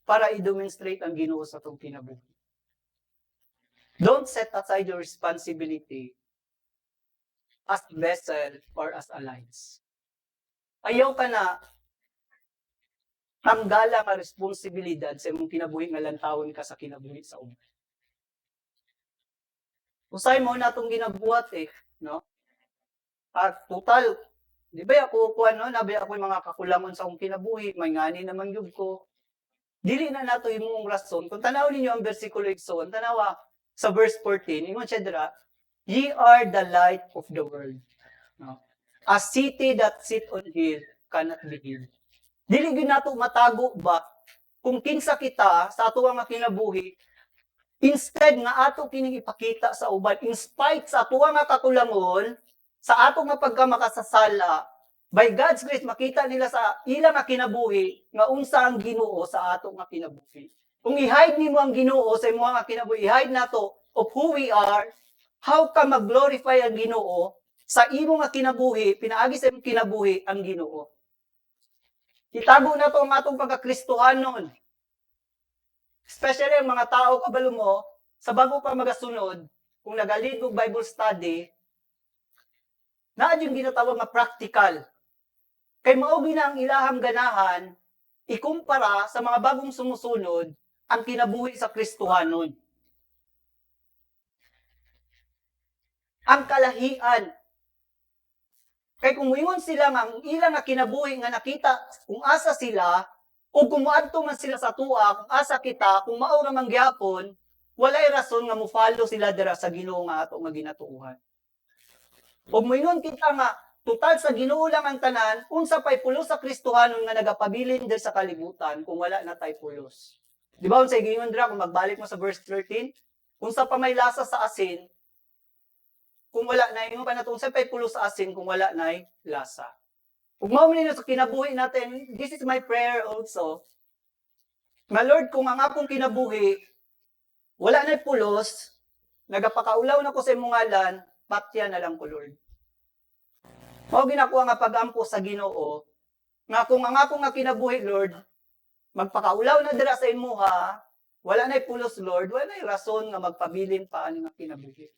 para i-demonstrate ang Ginoo sa atong kinabuhi. Don't set aside your responsibility as vessel or as a lights. Ayaw ka na tanggala nga responsibilidad sa imong kinabuhi nga lantawon ka sa kinabuhi sa uban. Usay mo na itong ginabuhat no? At total, di ba ako nabi ako yung mga kakulangon sa akong kinabuhi, may ngani naman yun ko. Dili na nato imong rason. Kung tanaw ninyo ang versikulo igsoon, tanawa sa verse 14, ingon siya dira, ye are the light of the world. No? A city that sit on hill cannot be hid. Dili gyud nato matago ba kung kinsa kita sa ato nga kinabuhi, instead nga ato kining ipakita sa uban, in spite sa ato nga kakulangon, sa ato nga pagkamakasasala, by God's grace makita nila sa ilang nga kinabuhi nga unsa ang Ginoo sa ato nga kinabuhi. Kung i-hide nimo ang Ginoo sa imong nga kinabuhi, i-hide nato of who we are, how ka mag-glorify ang Ginoo sa imo nga kinabuhi, pinaagi sa imong kinabuhi ang Ginoo. Itago na to ang atong pagkakristohanon. Especially ang mga tao kabalo mo, sa bago pa magasunod, kung nagalid og Bible study, na yung ginatawag nga practical. Kay maugi na ang ilahang ganahan, ikumpara sa mga bagong sumusunod, ang kinabuhi sa Kristohanon. Ang kalahian. Kay kung muingon sila nga ang ilang nga kinabuhi nga nakita kung asa sila o kung moadto man sila sa tuwa kung asa kita kung mao ra man gyapon walay rason nga mo-follow sila dira sa Ginoo nga ato nga ginatuohan. Og moingon kita nga total sa Ginoo lang ang tanan unsa pay pulos sa Kristohanon nga nagapabilin diri sa kalibutan kung wala na tay pulos. Di ba unsa gingon dira kung magbalik mo sa verse 13 unsa pa may lasa sa asin kung wala na yung panatong sa pulos sa asin kung wala na lasa. Kung mao man sa kinabuhi natin, this is my prayer also. Nga Lord, kung ang akong kinabuhi wala na pulos, nagapakaulaw na ko sa imong ngalan, patya na lang ko Lord. Mao ginakuha nga pagampo sa Ginoo, nga kung ang akong nga kinabuhi Lord, magpakaulaw na dira sa imuha, wala na pulos Lord, wala na rason nga magpabilin pa ani nga kinabuhi.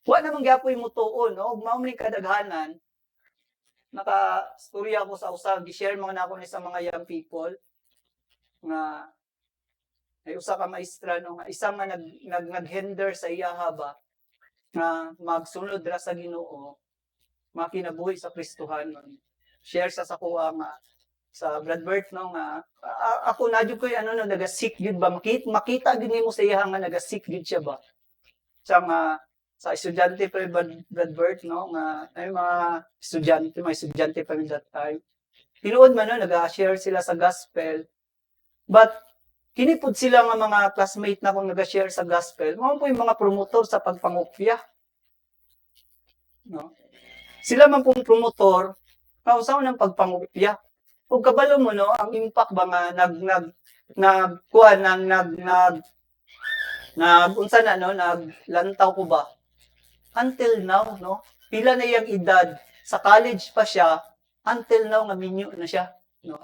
Wa namang gyapoy mo tuon, no? Mao man kadaghanan. Naka-storya ako sa usa, gi-share mga nako ni sa mga young people nga ay usa ka maestra no nga isa nga nag-hinder sa iyaha ba nga magsunod ra sa Ginoo, makinabuhi sa Kristohanon. Share sa kuha nga sa Bradbert no nga ako na jud ko no naga-sick jud ba makita gid nimo sa iyaha nga naga-sick jud siya ba. Sa estudyante pa Bradbert, no, nga ay mga estudyante pa rin that time. Tinuod man, no, nag-share sila sa gospel. But kini pod sila nga mga classmate na kung nag-share sa gospel, mao po yung mga promotor sa pagpangopya. No? Sila man pong promotor, kausaw ng pagpangopya. Kung kabalo mo, no, ang impact ba nga unsa na, no, naglantaw ko ba? Until now, no, pila na yung edad, sa college pa siya, until now, nga minyo na siya. No?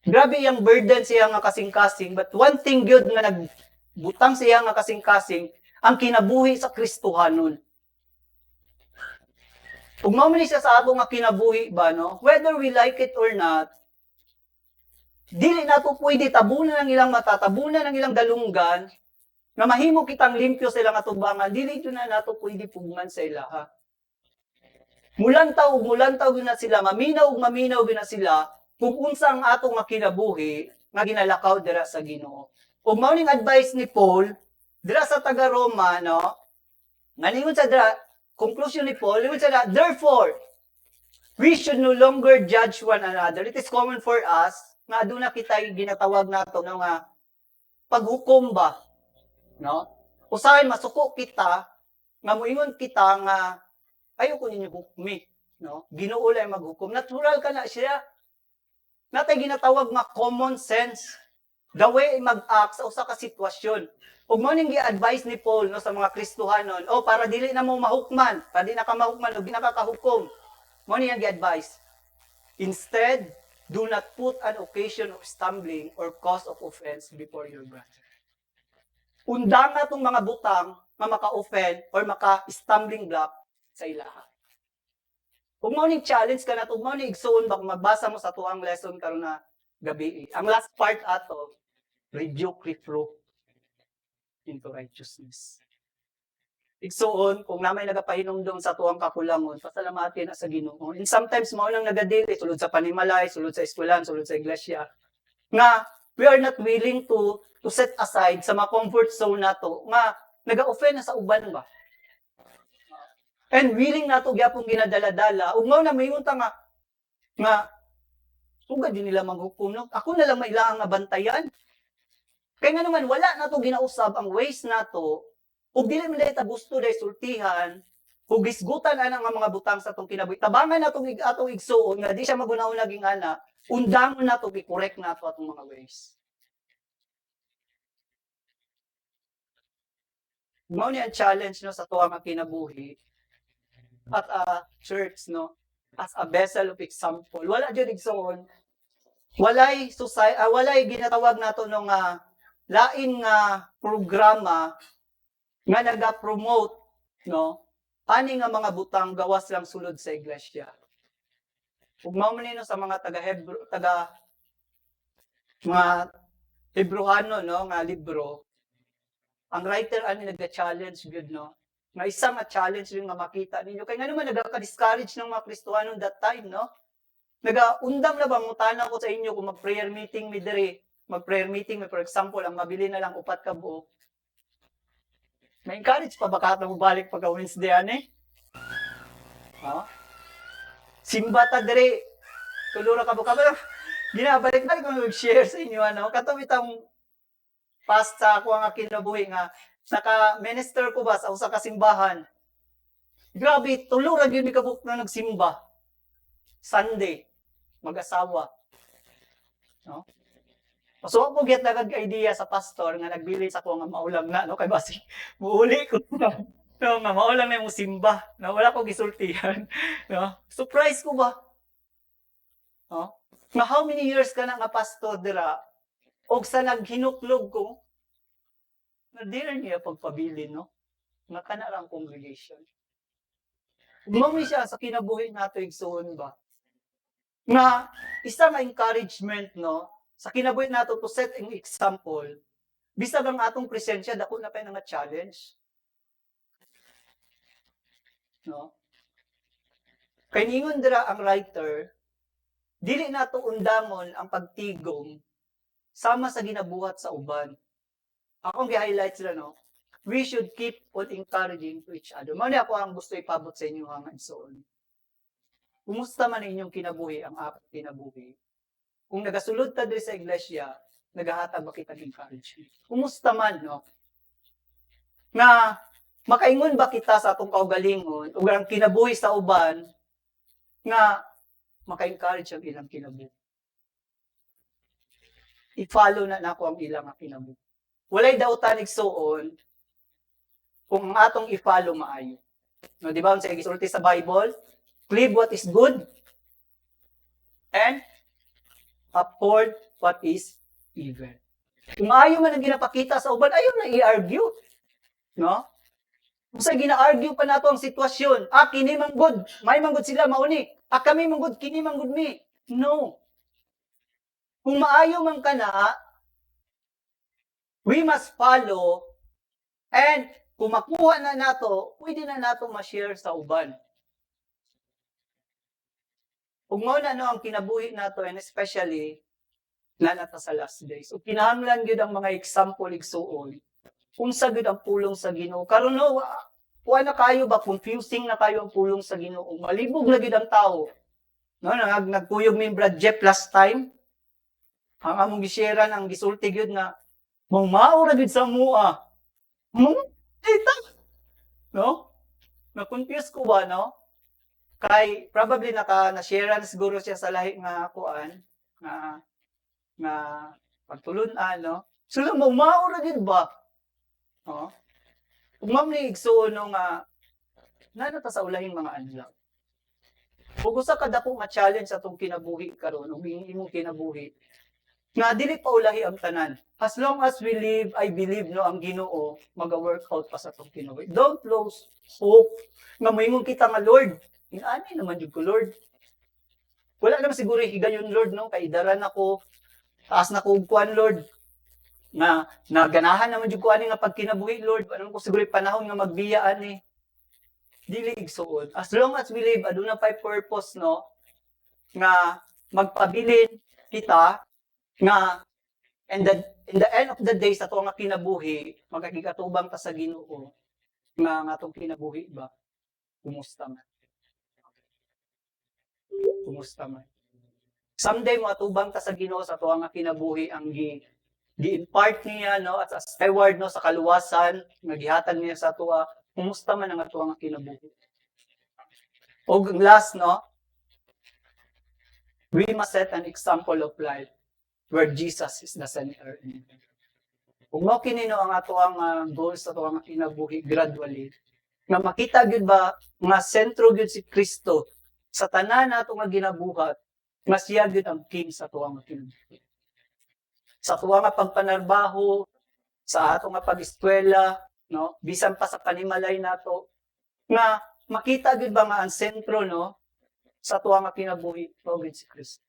Grabe yung burden siya nga kasing-kasing, but one thing good nga nagbutang siya nga kasing-kasing, ang kinabuhi sa Kristohanon. Kung mao man siya sa ato nga kinabuhi ba, no, whether we like it or not, dili na to pwede tabunan ng ilang mata, tabunan ng ilang dalunggan, na mahimo kitang limpyo sa ilang atubangan, dili ito na nato pwede pugman sa ilaha. Mulantaw na sila, maminaw na sila, kung unsa ang ato nga kinabuhi, nga ginalakaw dira sa Ginoo. Ug mao ning advice ni Paul, dira sa taga Roma, no, nga lingon sa dira, conclusion ni Paul, lingon sa therefore, we should no longer judge one another. It is common for us, nga aduna kita ginatawag nato nga paghukom ba, no? Usahay masuko kita nga moingon kita nga ayoko ninyo hukmi, no? Ginoo lang maghukom. Natural ka na siya. Natay ginatawag nga common sense. The way mag-act sa usa ka sitwasyon. Ug mao ning gi-advise ni Paul, no, sa mga Kristohanon, para dili na mo mahukman, para di na ka mahukman ug di na ka kahukom. Mao ning gi-advise. Instead, do not put an occasion of stumbling or cause of offense before your brother. Undang na itong mga butang na maka-offend or maka-stumbling block sa ilaha. Kung mao ning challenge ka na, kung mao ning igsoon ba, kung magbasa mo sa tuang lesson karon na gabi. Ang last part ato, rebuke, reproof into righteousness. Igsoon, kung namay nagapahinumdum sa tuang kakulangon, pasalamatin na sa Ginoo. And sometimes, mao nang nagadili, sulod sa panimalay, sulod sa eskwelahan, sulod sa iglesia, nga we are not willing to set aside sa mga comfort zone nato, nga naga-offend na sa uban ba? And willing nato gyapon ginadala-dala, ug mao na mayunta nga sugad din nila maghukom, no? Ako na lang mailangang nga bantayan. Kaya nga naman, wala na to ginausab ang ways nato, ug dili man dahil ta gusto dahil sultihan, ug gisgutan ana nga mga butang sa atong kinabuhi. Tabangan na atong igsuon nga di siya magunahon naging ana, undangon na to, i-correct na to atong mga ways. Mao ni ang challenge, no, sa tuwa nga kinabuhi at church, no, as a vessel of example. Wala jud igsoon, walay ginatawag nato no nga lain nga programa nga naga-promote, no, ani nga mga butang gawas lang sulod sa iglesia. Ug mao man sa mga mga Hebreano, no, nga libro, ang writer ani nagka-challenge gud, no, nga isa nga challenge rin nga makita ninyo kay nga naman nagaka-discourage ng mga Kristohanon that time, no. Nagaundang na ba mutana ko sa inyo kung mag-prayer meeting mi diri, mag-prayer meeting mi, for example, ang mabili na lang 4 ka buok. Na-encourage pa ba ka mo balik pagka Wednesday ani? Simba ta diri. Tulura ka ba? Ginabalik-balik ko mag-share sa inyo, ano? Katong itang past sa ako nga kinabuhi nga naka-minister ko ba sa usa ka simbahan. Grabe, tulura gyud mi kabuk na nagsimba. Sunday, mag-asawa. No? So ako get na idea sa pastor nga nagbili sa ko nga maulam na, no, kay basi muuli ko no, nga maulam na mo simba, no, wala ko gisultihan, no. Surprise ko ba? No? Nga how many years ka na nga pastor dira? Og sa naghinuklog ko, na dira niya pagpabilin, no? Nga kana lang congregation. Umami siya sa kinabuhi nato igsoon ba? Nga isa nga encouragement, no, sa kinabuhi nato to set ang example. Bisag ang atong presensya dako na kay nga challenge. No? Kay ningon dira ang writer, dili nato undangon ang pagtigom sama sa ginabuhat sa uban. Akong gi-highlight sila, no. We should keep on encouraging to each other. Mao ni ako ang gusto ipabot sa inyo hangad soon. Kumusta man inyong kinabuhi ang akong kinabuhi? Kung nagasulod ta diri sa iglesia, nagahatag ba kita ng encouragement? Kumusta man, no? Nga, makaingon ba kita sa atong kaugalingon, o ang kinabuhi sa uban, nga, maka-encourage ang ilang kinabuhi. I-follow na nako ang ilang kinabuhi. Walay dautan igsuon, kung ang atong i-follow maayo. No, di ba? Sa gisulti sa Bible, cleave what is good, and uphold what is evil. Kung ayaw man ang ginapakita sa uban, ayaw na i-argue. No? Kung sa gina-argue pa nato ang sitwasyon, kini manggod, may manggod sila, mauni. Kami manggod, kini manggod mi. No. Kung maayo man ka na, we must follow, and kung makuha na nato, pwede na nato ma-share sa uban. Kung mo na ang kinabuhi nato, and especially, na nata sa last days. So, kinahanglan yun ang mga example igsuon. Kung sagid ang pulong sa Ginoo. Karon no, na kayo ba, confusing na kayo ang pulong sa Ginoo. Malibog na gid ang tao. No, nagkuyog mi Brad Jeff last time. Ang among gisharean ang gisulti gyud na mong mao ra gid sa mua. Dita. No? Na-confuse ko ba, no? Kay probably na-sharean siguro siya sa lahi nga kuan nga pagtulunan, no? So lang mao ra gid ba? Oh. Kung ni igsuon nga nata sa ulahing mga adlaw. Ug usa ka dako nga challenge sa atong kinabuhi karon, ug imong kinabuhi. Nga dili pa ulahi ang tanan. As long as we live, I believe no ang Ginoo maga-work out pa sa atong kinabuhi. Don't lose hope. Nga moingon kita nga Lord, ani naman jud ko Lord. Wala naman siguro higayon Lord no kay daran ako taas na ko kuan Lord. Na naganahan naman jud ko ani nga pagkinabuhi Lord, ano ko siguro panahon nga magbiya ani. Dili igsuon. As long as we live, aduna pay purpose no nga magpabilin kita nga in the end of the day sa tuwa nga kinabuhi, magkakatubang ta sa Ginoo nga atong kinabuhi ba. Kumusta man? Kumusta man? Someday mo atubang ta sa Ginoo sa tuwa nga kinabuhi ang gi-impart niya no at as steward no sa kaluwasan nga gihatag niya sa tuwa. Kumusta man ang atuwa nga kinabuhi? Og last no, we must set an example of life where Jesus is the center. Kung mo kini no ang atuang goals sa atuwa nga kinabuhi gradually, nga makita gyud ba nga sentro gyud si Kristo sa tanan nato nga ginabuhat, nga siya gyud ang king sa atuwa nga kinabuhi. Sa atuwa nga pagpanarbaho, sa ato nga pag-eskwela, no, bisan pa sa panimalay nato, nga makita gyud ba nga ang sentro no sa atuwa nga kinabuhi mao gyud si Kristo.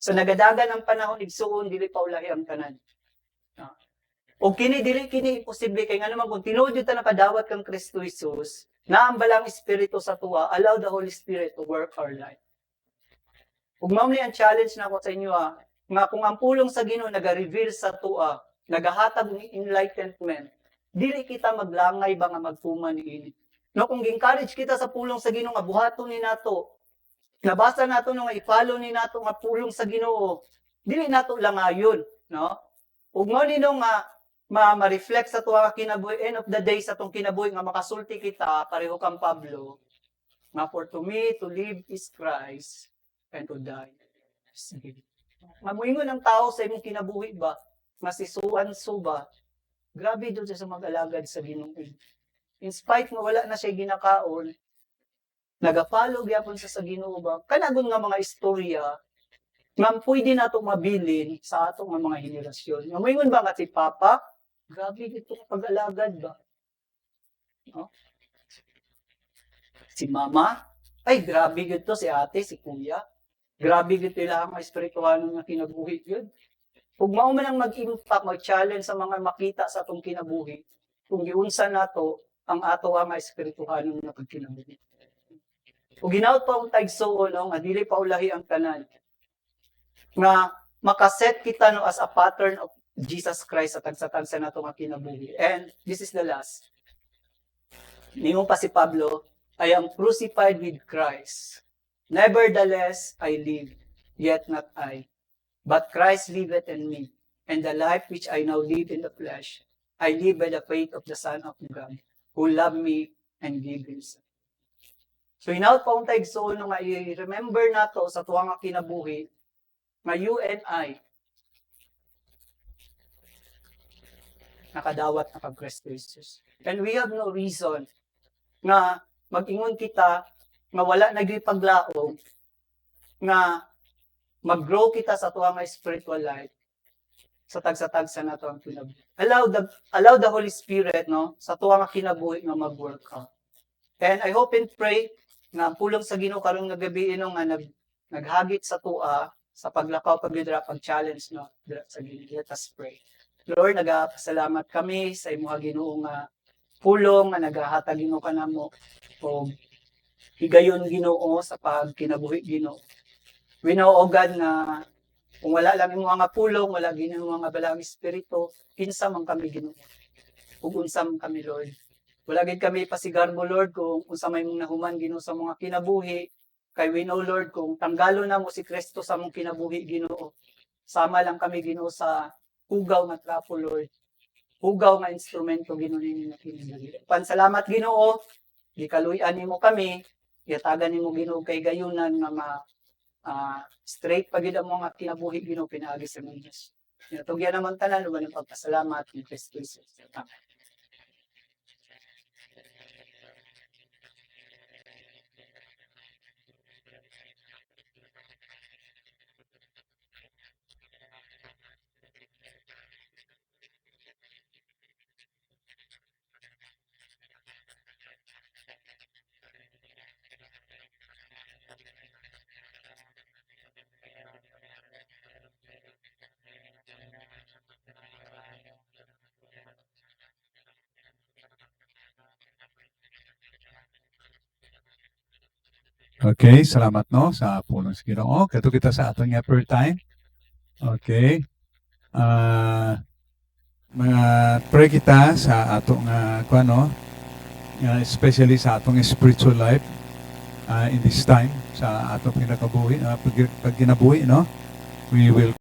So nagadagan ang panahon igsuon dili pa ulahi ang tanan. O kini dili kini imposible kay nga naman kung tinuod ta nakadawat kang Kristo Jesus, na ang balang espiritu sa tuwa, allow the Holy Spirit to work our life. Ug mao ni ang challenge nako sa inyo nga kung ang pulong sa Ginoo naga-reveal sa tuwa, nagahatag ni enlightenment, dili kita maglangay ba nga magtuman niini. No, kung encourage kita sa pulong sa Ginoo nga buhaton ni nato, nabasa nato nga i-follow ni nato nga pulong sa Ginoo, dili nato langayon, no? Ug mao nino nga ma-reflect sa tuwa kinabuhi end of the day sa tong kinabuhi nga makasulti kita pareho kang Pablo nga for to me to live is Christ and to die is gain. Mamuingon ang tao sa imong kinabuhi ba nga si suan-su ba, grabe doon siya sa mag-alagad sa Ginoo. In spite nga wala na siya ginakaon, nagapalo gyapon sa Ginoo ba, kanagon nga mga istorya nga pwede nato mabilin sa atong mga henerasyon. Nga moingon ba nga si Papa, grabe gito pag-alagad ba? No? Si Mama, ay grabe gito si ate, si kuya. Grabe gito ilang mga espiritual nga kinabuhi gyud. Ug mao man ang mag-impact, mag-challenge sa mga makita sa atong kinabuhi. Kung giunsa nato ang ato nga espiritual nga pagkinabuhi. Ug ginaot pa ang taigsuon nga dili pa ulahi ang tanan. Nga makaset kita no as a pattern of Jesus Christ sa tagsa-tagsa nato nga kinabuhi. And this is the last. Ningon pa si Pablo, I am crucified with Christ. Nevertheless, I live, yet not I, but Christ liveth in me. and the life which I now live in the flesh, I live by the faith of the Son of God, who loved me and gave himself. So hinaut pa untay igsoon nga i-remember nato sa tuwa nga kinabuhi nga you and I nakadawat na kag Kristo Jesus. And we have no reason nga mag-ingon kita nga wala nagipaglaom nga mag-grow kita sa tuwa nga spiritual life sa tagsa-tagsa nato ang kinabuhi. Allow the Holy Spirit no sa tuwa nga kinabuhi nga mag-work out. And I hope and pray nga pulong sa Ginoo karong nga gabi nga naghagit sa tuwa sa paglakaw pagdira pag-challenge no sa Ginoo. Let us pray. Lord, nagapasalamat kami sa imong Ginoo nga pulong nga nagahatag Ginoo kanamo o higayon Ginoo sa pagkinabuhi Ginoo. We know, O God, na kung wala lang imong nga pulong, wala Ginoo nga balang espiritu, kinsa man kami Ginoo. Ug unsa man kami Lord. Wala gid kami pasigarbo Lord kung unsa may mong nahuman Ginoo sa mga kinabuhi. Kay we know Lord kung tanggalo na mo si Kristo sa mong kinabuhi Ginoo. Sama lang kami Ginoo sa hugaw nga trapo Lord. Hugaw nga instrumento Ginoo ninyo nga kinabuhi. Pansalamat Ginoo, gikaluy-an nimo kami, yatagan nimo Ginoo kay gayunan nga straight pagid ang mga kinabuhi Ginoo pinaagi sa mga Diyos. Tugyan naman tanan uban ang pagpasalamat ni Kristo Jesus. Amen. Okay, salamat no sa pulong sa Ginoo. Kato kita sa atong nga prayer time. Okay. Mga pray kita sa atong kuano, especially sa atong spiritual life in this time sa atong pinakabuhi, pag ginabuhi no. We will